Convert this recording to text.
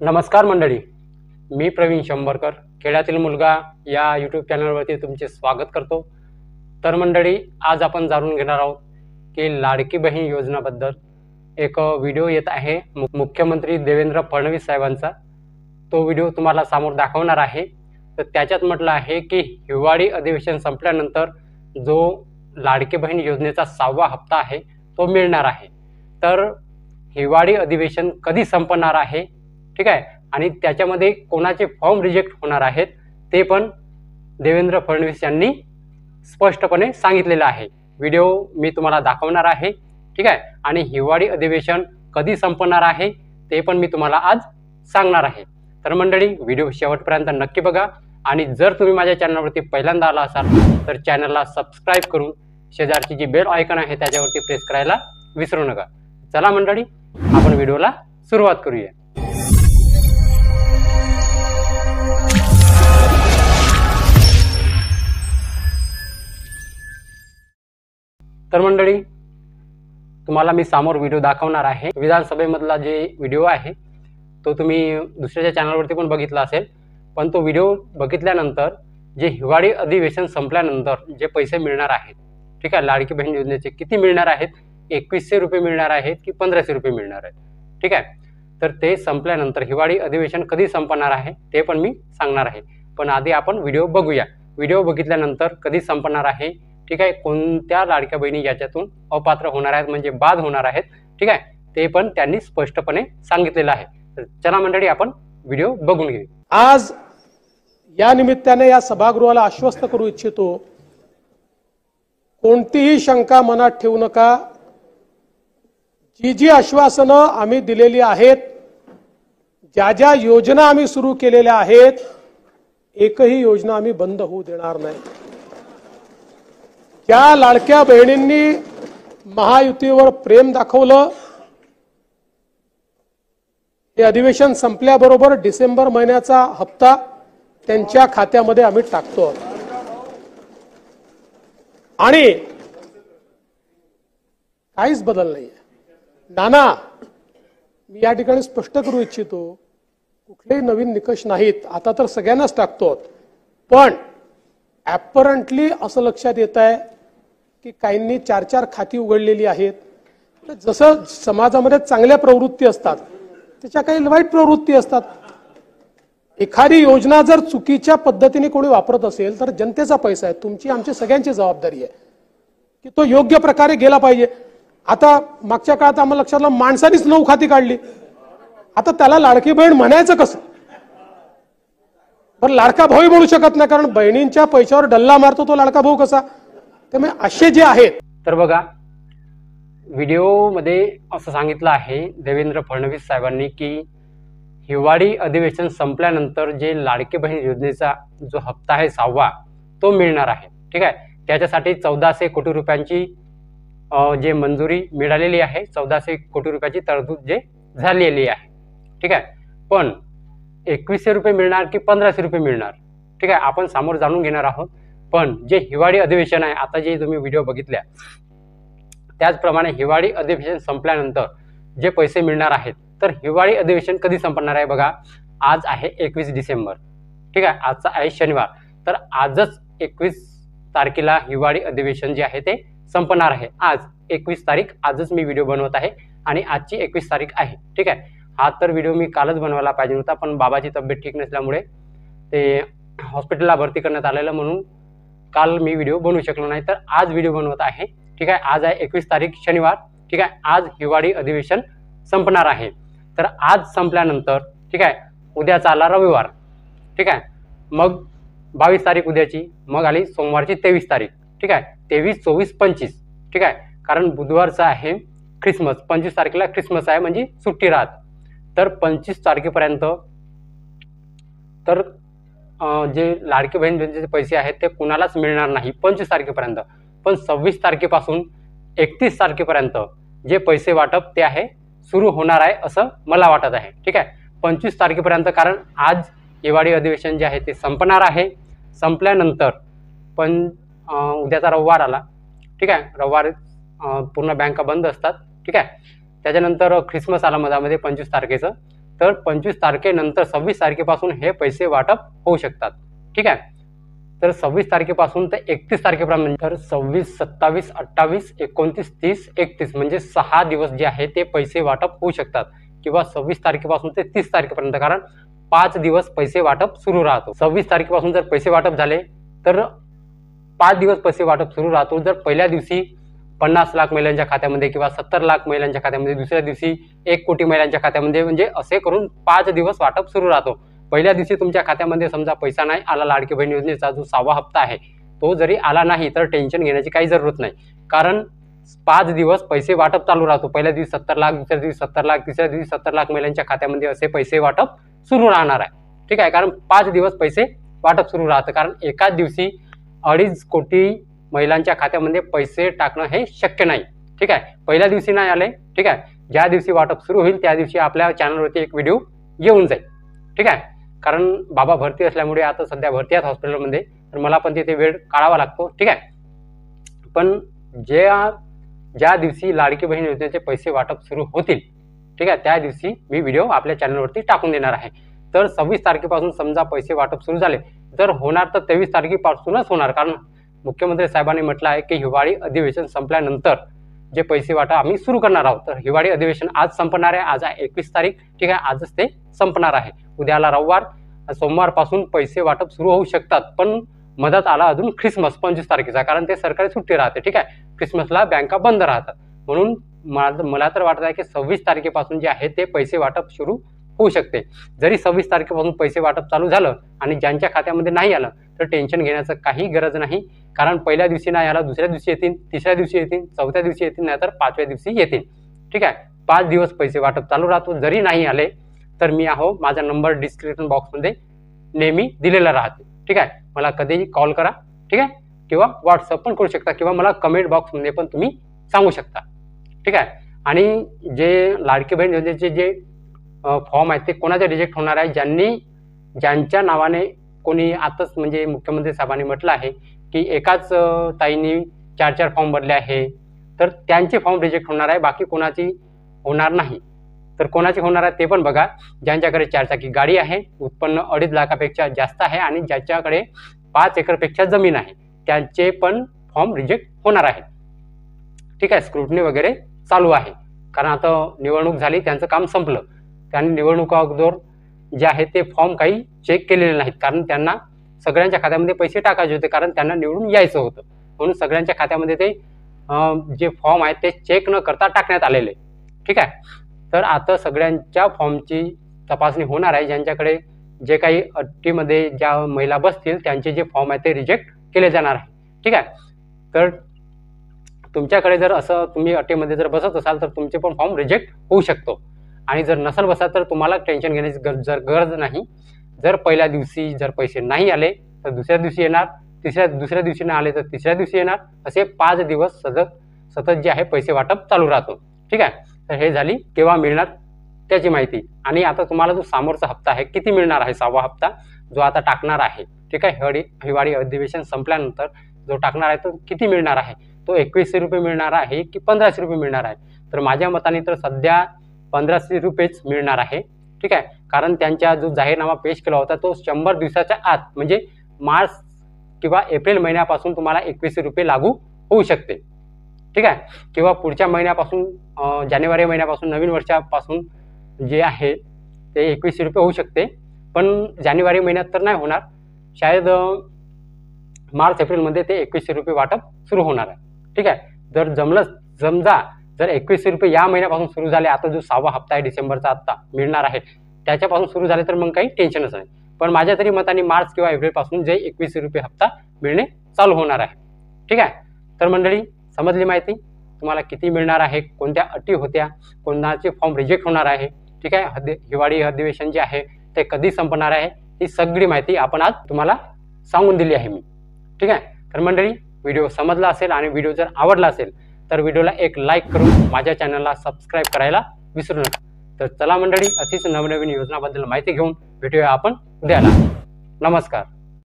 नमस्कार मंडळी, मी प्रवीण शंभरकर खेड्यातील मुलगा या यूट्यूब चॅनलवरती तुमचे स्वागत करतो। तर मंडळी, आज आपण जाणून घेणार आहोत की लाडकी बहीण योजनाबद्दल एक व्हिडिओ येत आहे मुख्यमंत्री देवेंद्र फडणवीस साहेबांचा। तो व्हिडिओ तुम्हाला समोर दाखवणार आहे। तर त्याच्यात म्हटलं आहे की हिवाळी अधिवेशन संपल्यानंतर जो लाडकी बहीण योजनेचा 6वा हप्ता आहे तो मिळणार आहे। तर हिवाळी अधिवेशन कधी संपणार आहे, ठीक आहे, आणि त्याच्यामध्ये कोणाचे फॉर्म रिजेक्ट होणार आहेत ते पण देवेंद्र फडणवीस यांनी स्पष्टपणे सांगितलेलं आहे। व्हिडिओ मी तुम्हाला दाखवणार आहे, ठीक आहे, आणि हिवाळी अधिवेशन कधी संपणार आहे ते पण मी तुम्हाला आज सांगणार आहे। तर मंडळी, व्हिडिओ शेवटपर्यंत नक्की बघा आणि जर तुम्ही माझ्या चॅनलवरती पहिल्यांदा आला असाल तर चॅनलला सबस्क्राइब करून शेजारची जी बेल आयकॉन आहे त्याच्यावरती प्रेस करायला विसरू नका। चला मंडळी, आपण व्हिडिओला सुरुवात करूया। तर मंडळी, तुम्हाला मी समोर व्हिडिओ दाखवणार आहे। विधानसभेमधला जे व्हिडिओ आहे तो तुम्ही दुसऱ्याच्या चॅनलवरती पण बघितला असेल, पण तो व्हिडिओ बघितल्यानंतर जे हिवाळी अधिवेशन संपल्यानंतर जे पैसे मिळणार आहेत, ठीक आहे, लाडकी बहीण योजनेचे किती मिळणार आहेत, 2100 रुपये मिळणार आहेत की 1500 रुपये मिळणार आहेत, ठीक आहे। तर ते संपल्यानंतर हिवाळी अधिवेशन कधी संपणार आहे ते पण मी सांगणार आहे। पण आधी आपण व्हिडिओ बघूया। व्हिडिओ बघितल्यानंतर कधी संपणार आहे, ठीक आहे, कोणत्या लाडक्या बहिणी याच्यातून अपात्र होणार आहेत म्हणजे बाद होणार आहेत, ठीक आहे, ते पण त्यांनी स्पष्टपणे सांगितलेलं आहे। तर चला मंडळी, आपण व्हिडिओ बघून घेऊ। आज या निमित्ताने या सभागृहाला आश्वस्त करू इच्छितो, कोणतीही शंका मनात ठेवू नका। जी आश्वासनं आम्ही दिलेली आहेत, ज्या योजना आम्ही सुरू केलेल्या आहेत, एकही योजना आम्ही बंद होऊ देणार नाही। ज्या लाडक्या बहिणींनी महायुतीवर प्रेम दाखवलं, हे अधिवेशन संपल्याबरोबर डिसेंबर महिन्याचा हप्ता त्यांच्या खात्यामध्ये आम्ही टाकतो आणि काहीच बदल नाहीये। नाना, मी या ठिकाणी स्पष्ट करू इच्छितो, कुठलेही नवीन निकष नाहीत, आता तर सगळ्यांनाच टाकतो, पण ॲपरंटली असं लक्षात येत आहे की काहींनी 4-4 खाती उघडलेली आहेत। जसं समाजामध्ये चांगल्या प्रवृत्ती असतात त्याच्या काही वाईट प्रवृत्ती असतात। एखादी योजना जर चुकीच्या पद्धतीने कोणी वापरत असेल तर जनतेचा पैसा आहे, तुमची आमची सगळ्यांची जबाबदारी आहे की तो योग्य प्रकारे गेला पाहिजे। आता मागच्या काळात आम्हाला लक्षात आलं, माणसानीच 9 खाती काढली, आता त्याला लाडकी बहीण म्हणायचं कसं? पण लाडका भाऊ म्हणू शकत नाही, कारण बहिणींच्या पैशावर डल्ला मारतो तो लाडका भाऊ कसा? त्यामुळे असे जे आहेत। तर बघा, व्हिडिओमध्ये असं सांगितलं आहे देवेंद्र फडणवीस साहेबांनी की हिवाळी अधिवेशन संपल्यानंतर जे लाडकी बहीण योजनेचा जो हप्ता आहे 6वा तो मिळणार आहे, ठीक आहे। त्याच्यासाठी 1400 कोटी रुपयांची जे मंजुरी मिळालेली आहे, 1400 कोटी रुपयाची तरतूद जे झालेली आहे, ठीक आहे। पण 2100 रुपये मिळणार की 1500 रुपये मिळणार, ठीक आहे, आपण समोर जाणून घेणार आहोत। पण जे हिवाळी अधिवेशन आहे, आता जे तुम्ही व्हिडिओ बघितल्या त्याचप्रमाणे हिवाळी अधिवेशन संपल्यानंतर जे पैसे मिळणार आहेत, तर हिवाळी अधिवेशन कधी संपणार आहे बघा, आज आहे 21 डिसेंबर, ठीक आहे, आजचा आहे शनिवार। तर आजच 21 तारखेला हिवाळी अधिवेशन जे आहे ते संपणार आहे। आज 21 तारीख, आजच मी व्हिडिओ बनवत आहे आणि आजची 21 तारीख आहे, ठीक आहे। हा तर व्हिडिओ मी कालच बनवायला पाहिजे होता, पण बाबाची तब्येत ठीक नसल्यामुळे ते हॉस्पिटलला भरती करण्यात आलेलं, म्हणून काल मी व्हिडिओ बनवू शकलो नाही। तर आज व्हिडिओ बनवत आहे, ठीक आहे। आज आहे 21 तारीख शनिवार, ठीक आहे। आज हिवाळी अधिवेशन संपणार आहे। तर आज संपल्यानंतर, ठीक आहे, उद्याचा आला रविवार, ठीक आहे, मग 22 तारीख उद्याची, मग आली सोमवारची 23 तारीख, ठीक आहे, 23, 24, 25, ठीक आहे, कारण बुधवारचा आहे ख्रिसमस, 25 तारखेला ख्रिसमस आहे म्हणजे सुट्टी राहत। तर 25 तारखेपर्यंत तर जे लाडकी बहीण योजनेचे पैसे आहेत ते कुणालाच मिळणार नाही 25 तारखेपर्यंत। पण 26 तारखेपासून 31 तारखेपर्यंत जे पैसे वाटप ते आहे सुरू होणार आहे असं मला वाटत आहे, ठीक आहे। 25 तारखेपर्यंत, कारण आज हिवाळी अधिवेशन जे आहे ते संपणार आहे। संपल्यानंतर पण उद्याचा रविवार आला, ठीक आहे, रविवार पूर्ण बँका बंद असतात, ठीक आहे। त्याच्यानंतर ख्रिसमस आला मधामध्ये 25 तारखेचं, तर 25 तारखेनंतर 26 तारखेपासून हे पैसे वाटप होऊ शकतात. ठीक आहे. तर 26 तारखेपासून ते 31 तारखेपर्यंत, तर 26, 27, 28, 29, 30, 31 म्हणजे 6 दिवस जे आहे ते पैसे वाटप होऊ शकतात, किंवा 26 तारखेपासून ते 30 तारखेपर्यंत, कारण 5 दिवस पैसे वाटप सुरू राहतो. 26 तारखेपासून जर पैसे वाटप झाले तर 5 दिवस पैसे वाटप सुरू राहतो. जर पहिल्या दिवशी 50 लाख महिलांच्या खात्यामध्ये किंवा 70 लाख महिलांच्या खात्यामध्ये, दुसऱ्या दिवशी 1 कोटी महिलांच्या खात्यामध्ये, म्हणजे असे करून 5 दिवस वाटप सुरू राहतो. पहिल्या दिवशी तुमच्या खात्यामध्ये समजा पैसा नाही आला, लाडकी बहीण योजनेचा जो 6वा हप्ता आहे तो जरी आला नाही तर टेन्शन घेण्याची काही जरूरत नाही, कारण 5 दिवस पैसे वाटप चालू राहतो. पहिल्या दिवशी 70 लाख, दुसऱ्या दिवशी 70 लाख, तिसऱ्या दिवशी 70 लाख महिलांच्या खात्यामध्ये असे पैसे वाटप सुरू राहणार आहे. ठीक आहे. कारण 5 दिवस पैसे वाटप सुरू राहतं, कारण एकाच दिवशी 2.5 कोटी महिलांच्या खात्यामध्ये पैसे टाकणं हे शक्य नाही. ठीक आहे. पहिल्या दिवशी नाही आले. ठीक आहे. ज्या दिवशी वाटप सुरू होईल त्या दिवशी आपल्या चॅनलवरती एक व्हिडिओ येऊन जाईल. ठीक आहे. कारण बाबा भरती असल्यामुळे आता सध्या भरती आहेत हॉस्पिटलमध्ये, तर मला पण तिथे वेळ काढावा लागतो. ठीक आहे. पण ज्या दिवशी लाडकी बहीण योजनेचे पैसे वाटप सुरू होतील, ठीक आहे, त्या दिवशी मी व्हिडिओ आपल्या चॅनलवरती टाकून देणार आहे. तर 26 तारखेपासून समजा पैसे वाटप सुरू झाले तर होणार तर 23 तारखेपासूनच होणार, कारण मुख्यमंत्री साहेबांनी म्हटलं आहे की हिवाळी अधिवेशन संपल्यानंतर जे पैसे वाटप आम्ही सुरू करणार आहोत. तर हिवाळी अधिवेशन आज संपणार आहे. आज आहे 21 तारीख. ठीक आहे. आजच ते संपणार आहे. उद्याला रविवार, सोमवारपासून पैसे वाटप सुरू होऊ शकतात. पण मदत आला अजून ख्रिसमस 25 तारखेचा, कारण ते सरकारी सुट्टी राहते. ठीक आहे. ख्रिसमसला बँका बंद राहतात. म्हणून मला तर वाटत आहे की 26 तारखेपासून जे आहे ते पैसे वाटप सुरू होऊ शकते. जरी 26 तारखेपासून पैसे वाटप चालू झालं आणि ज्यांच्या खात्यामध्ये नाही आलं तर टेन्शन घेण्याचं काही गरज नाही, कारण पहिल्या दिवशी नाही आला, दुसऱ्या दिवशी येतील, तिसऱ्या दिवशी येतील, चौथ्या दिवशी येतील, नाहीतर 5व्या दिवशी येतील. ठीक आहे. 5 दिवस पैसे वाटप चालू राहतो. जरी नाही आले तर मी माझा नंबर डिस्क्रिप्शन बॉक्समध्ये नेहमी दिलेला राहते. ठीक आहे. मला कधीही कॉल करा. ठीक आहे. किंवा व्हॉट्सअप पण करू शकता, किंवा मला कमेंट बॉक्समध्ये पण तुम्ही सांगू शकता. ठीक आहे. आणि जे लाडकी बहीण योजनेचे जे फॉर्म आहेत ते कोणाचे रिजेक्ट होणार आहे, ज्यांच्या नावाने कोणी आताच म्हणजे मुख्यमंत्री साहेबांनी म्हटलं आहे की एकाच ताईंनी 4 फॉर्म भरले आहे, तर त्यांचे फॉर्म रिजेक्ट होणार आहे, बाकी कोणाची होणार नाही. तर कोणाची होणार आहे ते पण बघा. ज्यांच्याकडे 4 चाकी गाडी आहे, उत्पन्न 2.5 लाखापेक्षा जास्त आहे आणि ज्याच्याकडे 5 एकरपेक्षा जमीन आहे, त्यांचे पण फॉर्म रिजेक्ट होणार आहे. ठीक आहे. स्क्रुटनी वगैरे चालू आहे, कारण आता निवडणूक झाली, त्यांचं काम संपलं. त्यांनी निवडणुका अगोदर जे आहे ते फॉर्म काही चेक केलेले नाहीत, कारण त्यांना सगळ्यांच्या खात्यामध्ये पैसे टाकायचे होते, कारण त्यांना निवडून यायचं होतं. म्हणून सगळ्यांच्या खात्यामध्ये ते जे फॉर्म आहेत ते चेक न करता टाकण्यात आलेले. ठीक आहे. तर आता सगळ्यांच्या फॉर्मची तपासणी होणार आहे. ज्यांच्याकडे जे काही अटीमध्ये ज्या महिला बसतील त्यांचे जे फॉर्म आहेत ते रिजेक्ट केले जाणार आहे. ठीक आहे. तर तुमच्याकडे जर असं तुम्ही अटीमध्ये जर बसत असाल तर तुमचे पण फॉर्म रिजेक्ट होऊ शकतो. आणि जर नसेल बसत तर तुम्हाला टेन्शन घेण्याची गरज नाही. जर पहिल्या दिवशी जर पैसे नाही आले तर दुसऱ्या दिवशी येणार, दुसऱ्या दिवशी नाही आले तर तिसऱ्या दिवशी येणार, असे 5 दिवस सतत जे आहे पैसे वाटप चालू राहतो. ठीक आहे. तर हे झाली केव्हा मिळणार त्याची माहिती. आणि आता तुम्हाला जो समोरचा हप्ता आहे किती मिळणार आहे, 6वा हप्ता जो आता टाकणार आहे, ठीक आहे, हिवाळी अधिवेशन संपल्यानंतर जो टाकणार आहे तो किती मिळणार आहे, तो 2100 रुपये मिळणार आहे की 1500 रुपये मिळणार आहे. तर माझ्या मताने तर सध्या 1500 रुपयेच मिळणार आहे. ठीक आहे. कारण त्यांचा जो जाहीरनामा पेश केला होता तो 100 दिवसाच्या आत, म्हणजे मार्च किंवा एप्रिल महिन्यापासून तुम्हाला 2100 रुपये लागू होऊ शकते. ठीक आहे. किंवा पुढच्या महिन्यापासून जानेवारी महिन्यापासून, नवीन वर्षापासून जे आहे ते 2100 रुपये होऊ शकते. पण जानेवारी महिन्यात तर नाही होणार, शायद मार्च एप्रिलमध्ये ते 2100 रुपये वाटप सुरू होणार आहे. ठीक आहे. जर समजा जर 2100 रुपये या महिन्यापासून सुरू झाले, आता जो 6वा हप्ता आहे डिसेंबरचा आत्ता मिळणार आहे त्याच्यापासून सुरू झाले तर मग काही टेन्शनच नाही. पण माझ्या तरी मताने मार्च किंवा एप्रिलपासून जे 2100 रुपये हप्ता मिळणे चालू होणार आहे. ठीक आहे. तर मंडळी समजली माहिती, तुम्हाला किती मिळणार आहे, कोणत्या अटी होत्या, कोणाचे फॉर्म रिजेक्ट होणार आहे. ठीक आहे. हिवाळी अधिवेशन जे आहे ते कधी संपणार आहे, ही सगळी माहिती आपण आज तुम्हाला सांगून दिली आहे मी. ठीक आहे. तर मंडळी व्हिडिओ समजला असेल आणि व्हिडिओ जर आवडला असेल तर व्हिडिओला एक लाईक करून माझ्या चॅनलला सबस्क्राईब करायला विसरू नका. तर चला मंडळी, अशीच नवनवीन योजनाबद्दल माहिती घेऊन भेटूया आपण उद्याला. नमस्कार.